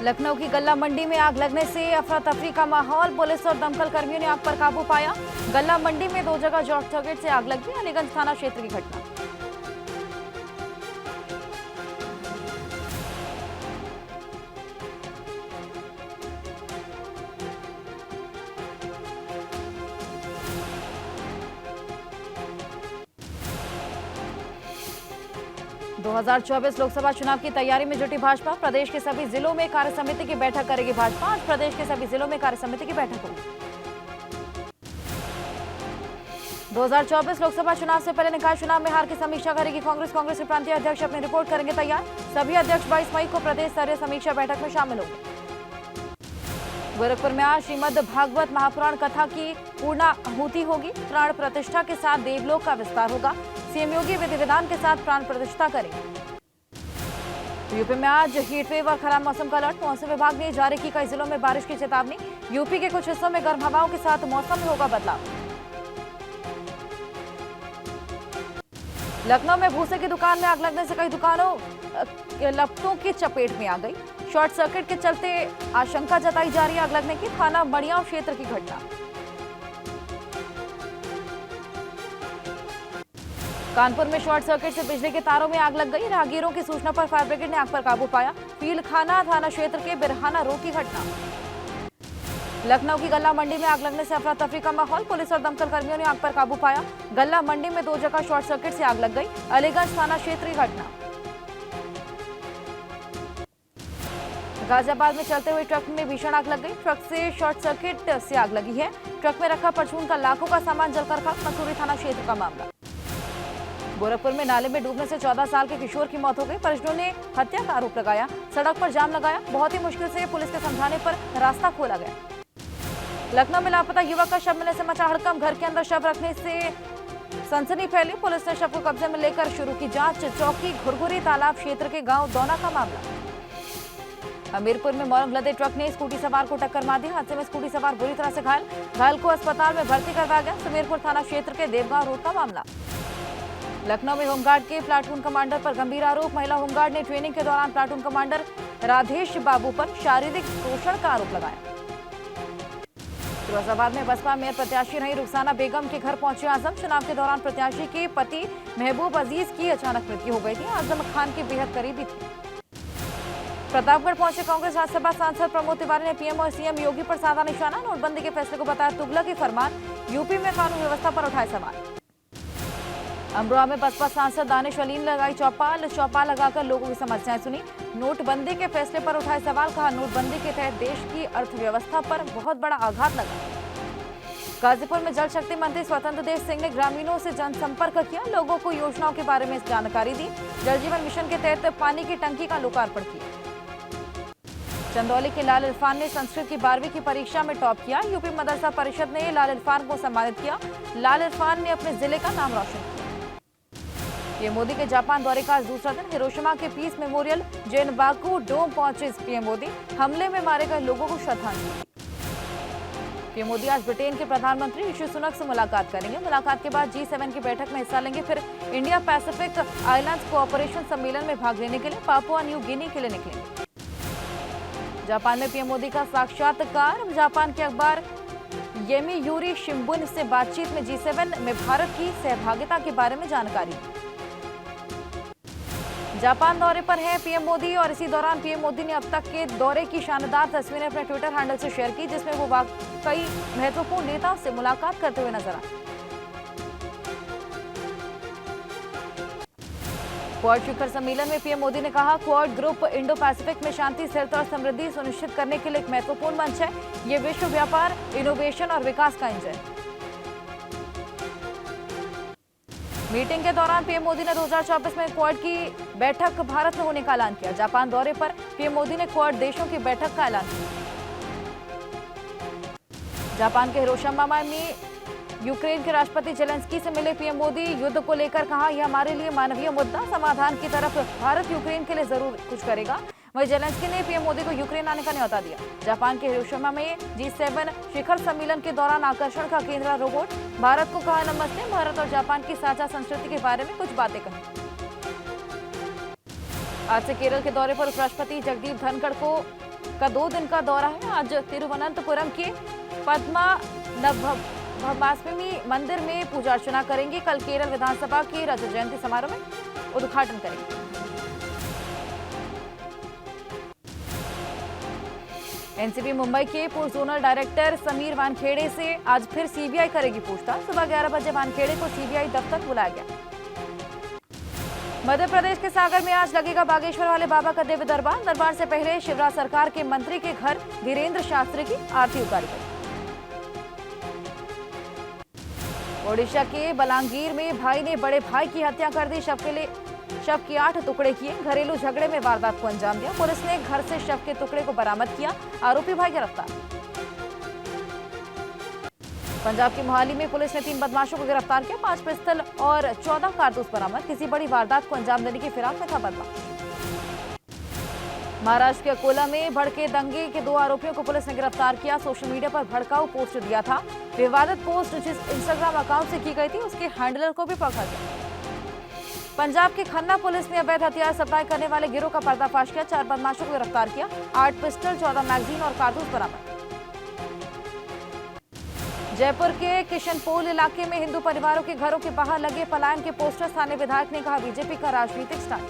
लखनऊ की गल्ला मंडी में आग लगने से अफरा तफरी का माहौल। पुलिस और दमकल कर्मियों ने आग पर काबू पाया। गल्ला मंडी में 2 जगह शॉर्ट सर्किट से आग लगी। अलीगंज थाना क्षेत्र की घटना। – 2024 लोकसभा चुनाव की तैयारी में जुटी भाजपा। प्रदेश के सभी जिलों में कार्य समिति की बैठक करेगी भाजपा। आज प्रदेश के सभी जिलों में कार्य समिति की बैठक होगी। 2024 लोकसभा चुनाव से पहले निकाय चुनाव में हार की समीक्षा करेगी कांग्रेस। कांग्रेस के प्रांतीय अध्यक्ष अपनी रिपोर्ट करेंगे तैयार। सभी अध्यक्ष 22 मई को प्रदेश स्तरीय समीक्षा बैठक में शामिल होंगे। गोरखपुर में आज श्रीमद् भागवत महापुराण कथा की पूर्णाहुति होगी। प्राण प्रतिष्ठा के साथ देवलोक का विस्तार होगा। सीएम योगी विधि विधान के साथ प्राण प्रतिष्ठा करेंगे। यूपी में आज हीटवेव और खराब मौसम का अलर्ट। मौसम विभाग ने जारी की कई जिलों में बारिश की चेतावनी। यूपी के कुछ हिस्सों में गर्म हवाओं के साथ मौसम में होगा बदलाव। लखनऊ में भूसे की दुकान में आग लगने से कई दुकानों लपटों की चपेट में आ गई। शॉर्ट सर्किट के चलते आशंका जताई जा रही है आग लगने की। थाना मड़ियाव क्षेत्र की घटना। कानपुर में शॉर्ट सर्किट से बिजली के तारों में आग लग गई। राहगीरों की सूचना पर फायर ब्रिगेड ने आग पर काबू पाया। फीलखाना थाना क्षेत्र के बिरहाना रोड की घटना। लखनऊ की गल्ला मंडी में आग लगने से अफरा तफरी का माहौल। पुलिस और दमकल कर्मियों ने आग पर काबू पाया। गल्ला मंडी में 2 जगह शॉर्ट सर्किट से आग लग गई। अलीगंज थाना क्षेत्र की घटना। गाजियाबाद में चलते हुए ट्रक में भीषण आग लग गई। ट्रक से शॉर्ट सर्किट से आग लगी है। ट्रक में रखा परचून का लाखों का सामान जलकर खाक। मसूरी थाना क्षेत्र का मामला। गोरखपुर में नाले में डूबने से 14 साल के किशोर की मौत हो गई। परिजनों ने हत्या का आरोप लगाया। सड़क पर जाम लगाया। बहुत ही मुश्किल से पुलिस के समझाने पर रास्ता खोला गया। लखनऊ में लापता युवक का शव मिलने से मचा हड़कंप। घर के अंदर शव रखने से सनसनी फैली। पुलिस ने शव को कब्जे में लेकर शुरू की जांच। चौकी घुरघुरी तालाब क्षेत्र के गांव दौना का मामला। हमीरपुर में मोरंग लदे ट्रक ने स्कूटी सवार को टक्कर मार दी। हादसे में स्कूटी सवार बुरी तरह से घायल। घायल को अस्पताल में भर्ती करवाया गया। सुमेरपुर थाना क्षेत्र के देवगांव रोड का मामला। लखनऊ में होमगार्ड के प्लाटून कमांडर पर गंभीर आरोप। महिला होमगार्ड ने ट्रेनिंग के दौरान प्लाटून कमांडर राधेश बाबू पर शारीरिक शोषण का आरोप लगाया। फिरोजाबाद में बसपा मेयर प्रत्याशी रही रुखसाना बेगम के घर पहुंचे आजम। चुनाव के दौरान प्रत्याशी के पति महबूब अजीज की अचानक मृत्यु हो गई थी। आजम खान के बेहद करीबी थे। प्रतापगढ़ पहुंचे कांग्रेस राज्यसभा सांसद प्रमोद तिवारी ने पीएम और सीएम योगी पर साधा निशाना। नोटबंदी के फैसले को बताया तुगलकी फरमान। यूपी में कानून व्यवस्था पर उठाए सवाल। अमरोहा में बसपा सांसद दानिश अली ने लगाई चौपाल। चौपाल लगाकर लोगों की समस्याएं सुनी। नोटबंदी के फैसले पर उठाए सवाल। कहा नोटबंदी के तहत देश की अर्थव्यवस्था पर बहुत बड़ा आघात लगा। गाजीपुर में जल शक्ति मंत्री स्वतंत्र देव सिंह ने ग्रामीणों से जनसंपर्क किया। लोगों को योजनाओं के बारे में जानकारी दी। जल जीवन मिशन के तहत पानी की टंकी का लोकार्पण किया। चंदौली के लाल इरफान ने संस्कृत की 12वीं की परीक्षा में टॉप किया। यूपी मदरसा परिषद ने लाल इरफान को सम्मानित किया। लाल इरफान ने अपने जिले का नाम रोशन किया। पीएम मोदी के जापान दौरे का आज दूसरा दिन। हिरोशिमा के पीस मेमोरियल जेनबाकू डोम पहुंचे पीएम मोदी। हमले में मारे गए लोगों को श्रद्धांजलि। पीएम मोदी आज ब्रिटेन के प्रधानमंत्री ऋषि सुनक से मुलाकात करेंगे। मुलाकात के बाद G7 की बैठक में हिस्सा लेंगे। फिर इंडिया पैसिफिक आइलैंड्स कोऑपरेशन सम्मेलन में भाग लेने के लिए पापुआ न्यू गिनी के लिए निकलेंगे। जापान में पीएम मोदी का साक्षात्कार। जापान के अखबार येमीयूरी शिंबुन से बातचीत में G7 में भारत की सहभागिता के बारे में जानकारी। जापान दौरे पर है पीएम मोदी और इसी दौरान पीएम मोदी ने अब तक के दौरे की शानदार तस्वीरें अपने ट्विटर हैंडल से शेयर की, जिसमें वो कई महत्वपूर्ण नेताओं से मुलाकात करते हुए नजर आए। क्वाड शिखर सम्मेलन में पीएम मोदी ने कहा क्वाड ग्रुप इंडो पैसिफिक में शांति, स्थिरता और समृद्धि सुनिश्चित करने के लिए एक महत्वपूर्ण मंच है। ये विश्व व्यापार, इनोवेशन और विकास का इंजन। मीटिंग के दौरान पीएम मोदी ने 2024 में क्वाड की बैठक भारत में होने का ऐलान किया। जापान दौरे पर पीएम मोदी ने क्वाड देशों की बैठक का ऐलान किया। जापान के हिरोशिमा में यूक्रेन के राष्ट्रपति जेलेंस्की से मिले पीएम मोदी। युद्ध को लेकर कहा यह हमारे लिए मानवीय मुद्दा, समाधान की तरफ भारत यूक्रेन के लिए जरूर कुछ करेगा। वहीं जेलेंस्की ने पीएम मोदी को यूक्रेन आने का न्यौता दिया। जापान के हिरोशिमा में G7 शिखर सम्मेलन के दौरान आकर्षण का केंद्र रोबोट। भारत को कहा नमस्ते। भारत और जापान की साझा संस्कृति के बारे में कुछ बातें कही। आज से केरल के दौरे पर उपराष्ट्रपति जगदीप धनखड़ को का 2 दिन का दौरा है। आज तिरुवनंतपुरम के पद्मनाभस्वामी मंदिर में पूजा अर्चना करेंगे। कल केरल विधानसभा के रजत जयंती समारोह में उद्घाटन करेंगे। एनसीबी मुंबई के पूर्व जोनल डायरेक्टर समीर वानखेड़े से आज फिर सीबीआई करेगी पूछताछ। सुबह 11 बजे वानखेड़े को सीबीआई दफ्तर बुलाया गया। मध्य प्रदेश के सागर में आज लगेगा बागेश्वर वाले बाबा का दिव्य दरबार। दरबार से पहले शिवराज सरकार के मंत्री के घर वीरेंद्र शास्त्री की आरती उतारी गई। ओडिशा के बलांगीर में भाई ने बड़े भाई की हत्या कर दी। शव के 8 टुकड़े किए। घरेलू झगड़े में वारदात को अंजाम दिया। पुलिस ने घर से शव के टुकड़े को बरामद किया। आरोपी भाई गिरफ्तार। पंजाब की मोहाली में पुलिस ने 3 बदमाशों को गिरफ्तार किया। 5 पिस्तौल और 14 कारतूस बरामद। किसी बड़ी वारदात को अंजाम देने की फिराक में था बदमाश। महाराष्ट्र के अकोला में भड़के दंगे के 2 आरोपियों को पुलिस ने गिरफ्तार किया। सोशल मीडिया पर भड़काऊ पोस्ट दिया था। विवादित पोस्ट जिस इंस्टाग्राम अकाउंट से की गई थी उसके हैंडलर को भी पकड़ा गया। पंजाब की खन्ना पुलिस ने अवैध हथियार सप्लाई करने वाले गिरोह का पर्दाफाश किया। 4 बदमाशों को गिरफ्तार किया। 8 पिस्टल, 14 मैगजीन और कारतूस बरामद। जयपुर के किशनपोल इलाके में हिंदू परिवारों के घरों के बाहर लगे पलायन के पोस्टर। स्थानीय विधायक ने कहा बीजेपी का राजनीतिक स्टंट।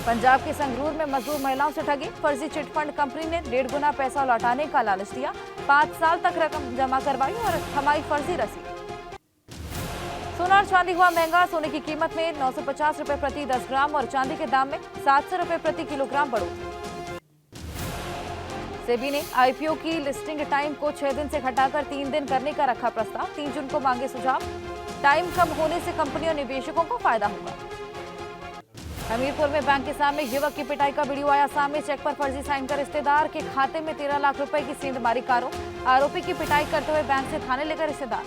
पंजाब के संगरूर में मजदूर महिलाओं से ठगी। फर्जी चिटफंड कंपनी ने 1.5 गुना पैसा लौटाने का लालच दिया। 5 साल तक रकम जमा करवाई और थमाई फर्जी रसीद। सोना और चांदी हुआ महंगा। सोने की कीमत में 950 रुपए प्रति 10 ग्राम और चांदी के दाम में 700 रुपए प्रति किलोग्राम बढ़ोतरी। सेबी ने आईपीओ की लिस्टिंग टाइम को 6 दिन से घटाकर 3 दिन करने का रखा प्रस्ताव। 3 जून को मांगे सुझाव। टाइम कम होने से कंपनियों और निवेशकों को फायदा होगा। हमीरपुर में बैंक के सामने युवक की पिटाई का वीडियो आया सामने। चेक पर फर्जी साइन कर रिश्तेदार के खाते में 13 लाख रुपए की सेंधमारी का आरोप। आरोपी की पिटाई करते हुए बैंक से थाने लेकर रिश्तेदार।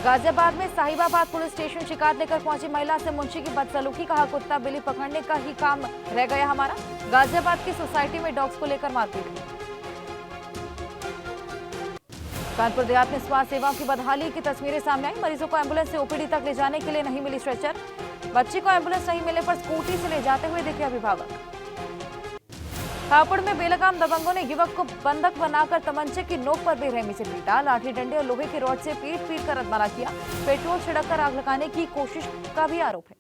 गाजियाबाद में साहिबाबाद पुलिस स्टेशन शिकायत लेकर पहुंची महिला से मुंशी की बदसलूकी। कहा कुत्ता बिल्ली पकड़ने का ही काम रह गया हमारा। गाजियाबाद की सोसाइटी में डॉग्स को लेकर मारपीट। कानपुर देहात में स्वास्थ्य सेवाओं की बदहाली की तस्वीरें सामने आई। मरीजों को एम्बुलेंस से ओपीडी तक ले जाने के लिए नहीं मिली स्ट्रेचर। बच्चे को एम्बुलेंस नहीं मिले पर स्कूटी से ले जाते हुए दिखे अभिभावक। हापुड़ में बेलगाम दबंगों ने युवक को बंधक बनाकर तमंचे की नोक पर बेरहमी से पीटा। लाठी डंडे और लोहे की रॉड से पीट कर अधमरा किया। पेट्रोल छिड़ककर आग लगाने की कोशिश का भी आरोप है।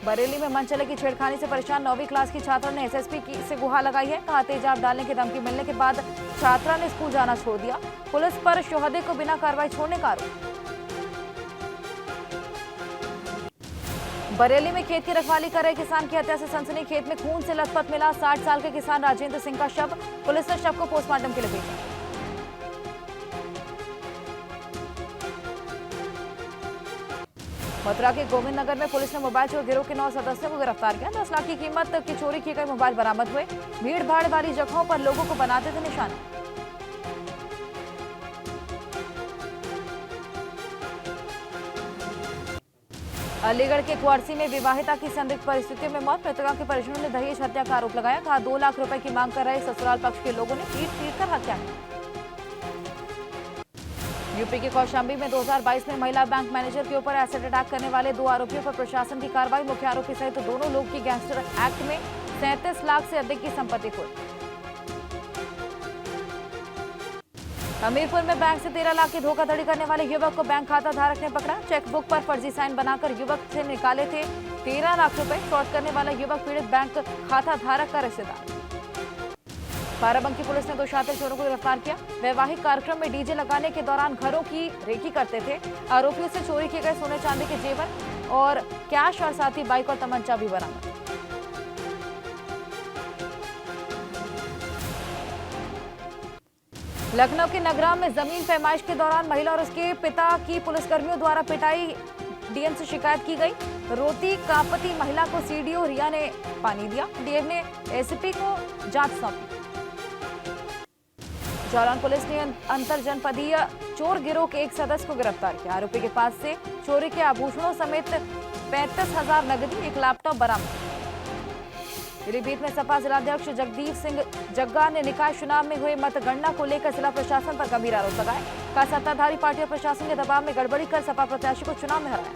बरेली में मनचले की छेड़खानी से परेशान 9वीं क्लास की छात्रा ने एसएसपी से गुहार लगाई है। कहा तेजाब डालने की धमकी मिलने के बाद छात्रा ने स्कूल जाना छोड़ दिया। पुलिस पर शोहदे को बिना कार्रवाई छोड़ने का आरोप। बरेली में खेत की रखवाली कर रहे किसान की हत्या से सनसनी। खेत में खून से लथपथ मिला 60 साल के किसान राजेंद्र सिंह का शव। पुलिस ने शव को पोस्टमार्टम के लिए भेजा। मथुरा के गोविंद नगर में पुलिस ने मोबाइल चोर गिरोह के 9 सदस्यों को गिरफ्तार किया। 10 लाख की कीमत की चोरी किए गए मोबाइल बरामद हुए। भीड़ भाड़ वाली जगहों पर लोगों को बनाते थे निशाना। अलीगढ़ के क्वारसी में विवाहिता की संदिग्ध परिस्थितियों में मौत। मृतका के परिजनों ने दहेज हत्या का आरोप लगाया। कहा 2 लाख रुपए की मांग कर रहे ससुराल पक्ष के लोगों ने पीट कर हत्या की। यूपी के कौशाम्बी में 2022 में महिला बैंक मैनेजर के ऊपर एसिड अटैक करने वाले 2 आरोपियों पर प्रशासन की कार्रवाई। मुख्य आरोपी सहित दोनों लोग की गैंगस्टर एक्ट में 37 लाख से अधिक की संपत्ति कुल। हमीरपुर में बैंक से 13 लाख की धोखाधड़ी करने वाले युवक को बैंक खाता धारक ने पकड़ा। चेकबुक पर फर्जी साइन बनाकर युवक से निकाले थे 13 लाख रुपए। फ्रॉड करने वाला युवक पीड़ित बैंक खाता धारक का रिश्तेदार। बाराबंकी पुलिस ने 2 शातिर चोरों को गिरफ्तार किया। वैवाहिक कार्यक्रम में डीजे लगाने के दौरान घरों की रेकी करते थे। आरोपियों से चोरी किए गए सोने चांदी के जेवर और कैश और साथ ही बाइक और तमंचा भी बरामद। लखनऊ के नगराम में जमीन पैमाइश के दौरान महिला और उसके पिता की पुलिसकर्मियों द्वारा पिटाई। डीएम से शिकायत की गई। रोती कांपती महिला को सीडीओ रिया ने पानी दिया। डीएम ने एसीपी को जांच सौंपी। जालौन पुलिस ने अंतर जनपदीय चोर गिरोह के एक सदस्य को गिरफ्तार किया। आरोपी के पास से चोरी के आभूषणों समेत 35,000 नकदी, 1 लैपटॉप बरामद। पीलीभीत में सपा जिलाध्यक्ष जगदीप सिंह जग्गा ने निकाय चुनाव में हुए मतगणना को लेकर जिला प्रशासन पर गंभीर आरोप लगाए। कहा सत्ताधारी पार्टी और प्रशासन के दबाव में गड़बड़ी कर सपा प्रत्याशी को चुनाव में हराया।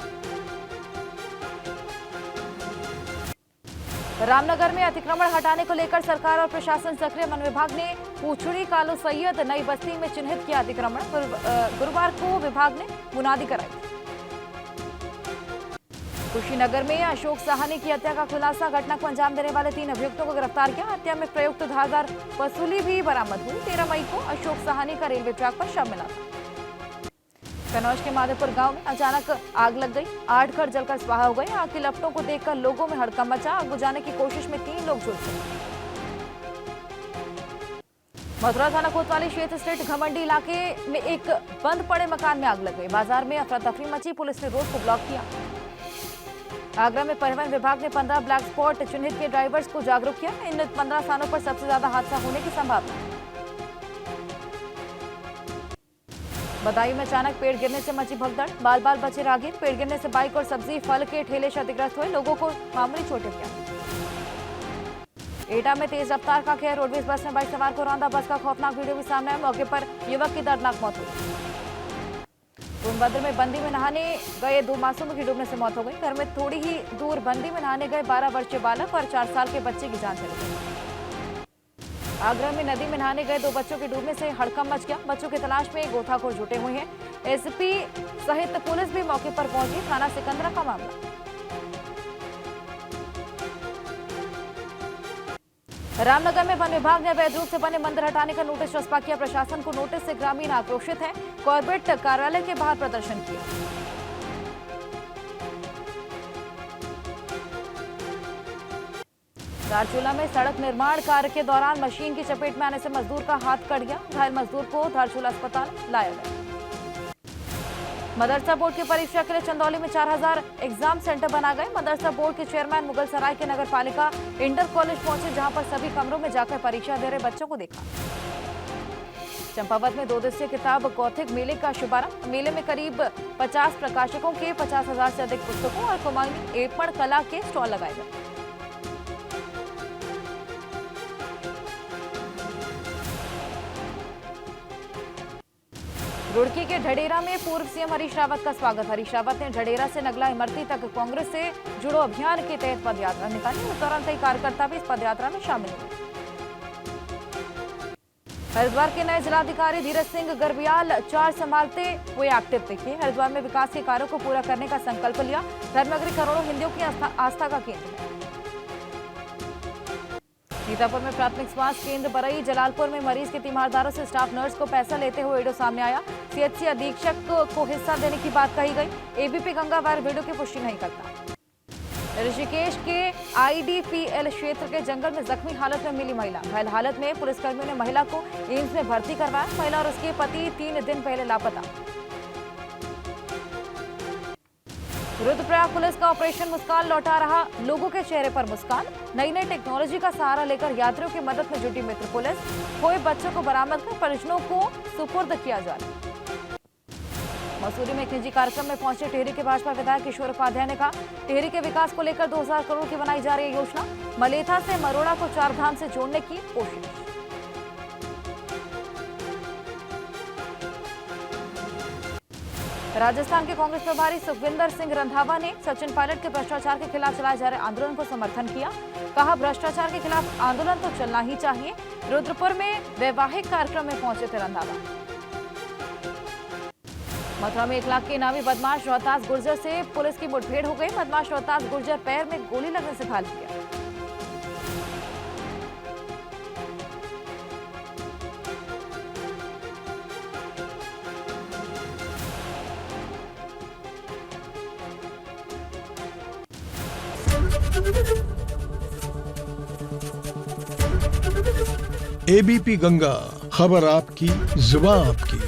रामनगर में अतिक्रमण हटाने को लेकर सरकार और प्रशासन सक्रिय। वन विभाग ने पूछड़ी कालू सैयद नई बस्ती में चिन्हित किया अतिक्रमण। गुरुवार को विभाग ने मुनादी कराई। कुशीनगर में अशोक साहनी की हत्या का खुलासा। घटना को अंजाम देने वाले 3 अभियुक्तों को गिरफ्तार किया। हत्या में प्रयुक्त धारदार वसूली भी बरामद हुई। 13 मई को अशोक साहनी का रेलवे ट्रैक पर शव मिला था। कन्नौज के माधोपुर गांव में अचानक आग लग गई। 8 घर जलकर स्वाहा हो गए। आग की लपटों को देखकर लोगों में हड़कंप मचा। आग बुझाने की कोशिश में 3 लोग झुलस गए। मथुरा थाना कोतवाली क्षेत्र स्थित घमंडी इलाके में एक बंद पड़े मकान में आग लग गई। बाजार में अफरा तफरी मची। पुलिस ने रोड को ब्लॉक किया। आगरा में परिवहन विभाग ने 15 ब्लैक स्पॉट चिन्हित के ड्राइवर्स को जागरूक किया। इन 15 स्थानों पर सबसे ज्यादा हादसा होने की संभावना। बदायूं में अचानक पेड़ गिरने से मची भगदड़। बाल बाल बचे राहगीर। पेड़ गिरने से बाइक और सब्जी फल के ठेले क्षतिग्रस्त हुए। लोगों को मामूली चोटें भी आई। एटा में तेज रफ्तार का कहर। रोडवेज बस में बाइक सवार को रौंदा। बस का खौफनाक वीडियो भी सामने आया। मौके पर युवक की दर्दनाक मौत हुई। सोनभद्र में बंदी में नहाने गए 2 मासूमों की डूबने से मौत हो गई। घर में थोड़ी ही दूर बंदी में नहाने गए 12 वर्षीय बालक और 4 साल के बच्चे की जान चली गई। आगरा में नदी में नहाने गए 2 बच्चों के डूबने से हड़कंप मच गया। बच्चों की तलाश में गोताखोर जुटे हुए हैं। एसपी सहित पुलिस भी मौके पर पहुंची। थाना सिकंदरा का मामला। रामनगर में वन विभाग ने अवैध रूप से बने मंदिर हटाने का नोटिस चस्पा किया। प्रशासन को नोटिस से ग्रामीण आक्रोशित हैं। कॉर्बेट कार्यालय के बाहर प्रदर्शन किया। धारचूला में सड़क निर्माण कार्य के दौरान मशीन की चपेट में आने से मजदूर का हाथ कट गया। घायल मजदूर को धारचूला अस्पताल लाया गया। मदरसा बोर्ड की परीक्षा के लिए चंदौली में 4000 एग्जाम सेंटर बना गए। मदरसा बोर्ड के चेयरमैन मुगल सराय के नगर पालिका इंटर कॉलेज पहुंचे, जहां पर सभी कमरों में जाकर परीक्षा दे रहे बच्चों को देखा। चंपावत में 2 दिवसीय किताब कौथिक मेले का शुभारंभ। मेले में करीब 50 प्रकाशकों के 50,000 से अधिक पुस्तकों और कुमाऊनी एपण कला के स्टॉल लगाए गए। रुड़की के ढडेरा में पूर्व सीएम हरीश रावत का स्वागत। हरीश रावत ने ढडेरा से नगला इमरती तक कांग्रेस से जुड़ो अभियान के तहत पदयात्रा निकाली। इस दौरान कई कार्यकर्ता भी इस पदयात्रा में शामिल हुए। हरिद्वार के नए जिलाधिकारी धीरज सिंह गर्बियाल 4 संभालते हुए एक्टिव दिखे। हरिद्वार में विकास के कार्यों को पूरा करने का संकल्प लिया। धर्मनगरी करोड़ों हिंदुओं की आस्था का केंद्र है। सीतापुर में प्राथमिक स्वास्थ्य केंद्र बरई जलालपुर में मरीज के तीमारदारों से स्टाफ नर्स को पैसा लेते हुए वीडियो सामने आया। सीएचसी अधीक्षक को हिस्सा देने की बात कही गई। एबीपी गंगा वायर वीडियो की पुष्टि नहीं करता। ऋषिकेश के आईडीपीएल क्षेत्र के जंगल में जख्मी हालत में मिली महिला। घायल हालत में पुलिसकर्मियों ने महिला को एम्स में भर्ती करवाया। महिला और उसके पति 3 दिन पहले लापता। रुद्रप्रयाग पुलिस का ऑपरेशन मुस्कान लौटा रहा लोगों के चेहरे पर मुस्कान। नई नई टेक्नोलॉजी का सहारा लेकर यात्रियों की मदद में जुटी मित्र पुलिस। खोए बच्चों को बरामद कर परिजनों को सुपुर्द किया जा रहा है। मसूरी में एक निजी कार्यक्रम में पहुंचे टिहरी के भाजपा विधायक किशोर उपाध्याय ने कहा, टिहरी के विकास को लेकर 2000 करोड़ की बनाई जा रही योजना। मलेथा से मरोड़ा को 4 धाम से जोड़ने की कोशिश। राजस्थान के कांग्रेस प्रभारी सुखविंदर सिंह रंधावा ने सचिन पायलट के भ्रष्टाचार के खिलाफ चलाए जा रहे आंदोलन को समर्थन किया। कहा, भ्रष्टाचार के खिलाफ आंदोलन तो चलना ही चाहिए। रुद्रपुर में वैवाहिक कार्यक्रम में पहुंचे थे रंधावा। मथुरा में 1 लाख के इनामी बदमाश रोहतास गुर्जर से पुलिस की मुठभेड़ हो गई। बदमाश रोहतास गुर्जर पैर में गोली लगने से घायल हो गया। एबीपी गंगा, खबर आपकी, जुबान आपकी।